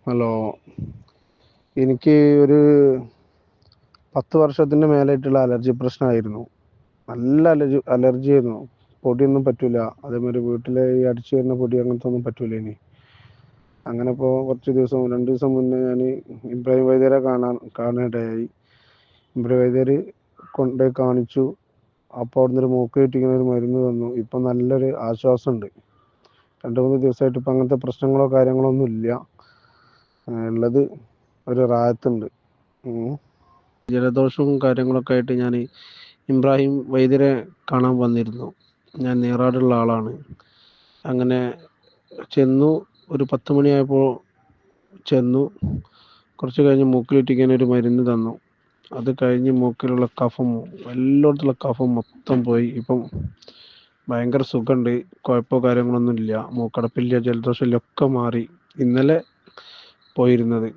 Hello. എനിക്ക് ഒരു 10 വർഷത്തിന് മേലായിട്ടുള്ള അലർജി പ്രശ്നമായിരുന്നു. നല്ല അലർജി ആയിരുന്നു. പൊടിയൊന്നും പറ്റൂല. അതേമാതിരി വീട്ടിലെ ഈ അടിച്ചു വരുന്ന പൊടി അങ്ങനത്തെ ഒന്നും പറ്റൂല. അങ്ങനെ ഇപ്പോൾ കുറച്ച് ദിവസം 2 ദിവസം മുന്നേ ഞാൻ ഇബ്രാഹിം വൈദ്യരെ കാണാനിടയായി. ഇബ്രാഹിം വൈദ്യർ കൊണ്ടുപോയി കാണിച്ചു. അപ്പോൾ അവിടുന്ന് ഒരു മൂക്ക് കെട്ടിക്കുന്ന ഒരു മരുന്ന് തന്നു. ഇപ്പം നല്ലൊരു ആശ്വാസമുണ്ട്. 2-3 ദിവസമായിട്ട് ഇപ്പം അങ്ങനത്തെ പ്രശ്നങ്ങളോ കാര്യങ്ങളോ ഒന്നും ഇല്ല. ഉള്ളത് ഒരു റാഹത്തുണ്ട്. ജലദോഷവും കാര്യങ്ങളൊക്കെ ആയിട്ട് ഞാൻ ഇബ്രാഹിം വൈദ്യരെ കാണാൻ വന്നിരുന്നു. ഞാൻ നീറാടുള്ള ആളാണ്. അങ്ങനെ ചെന്നു. ഒരു 10 മണിയായപ്പോൾ ചെന്നു. കുറച്ച് കഴിഞ്ഞ് മൂക്കിലിറ്റിക്കാൻ ഒരു മരുന്ന് തന്നു. അത് കഴിഞ്ഞ് മൂക്കിലുള്ള കഫം, എല്ലായിടത്തുള്ള കഫം മൊത്തം പോയി. ഇപ്പം ഭയങ്കര സുഖമുണ്ട്. കുഴപ്പമോ കാര്യങ്ങളൊന്നും ഇല്ല. മൂക്കടപ്പില്ല, ജലദോഷമില്ല, ഒക്കെ മാറി. ഇന്നലെ പോയിരുന്നത്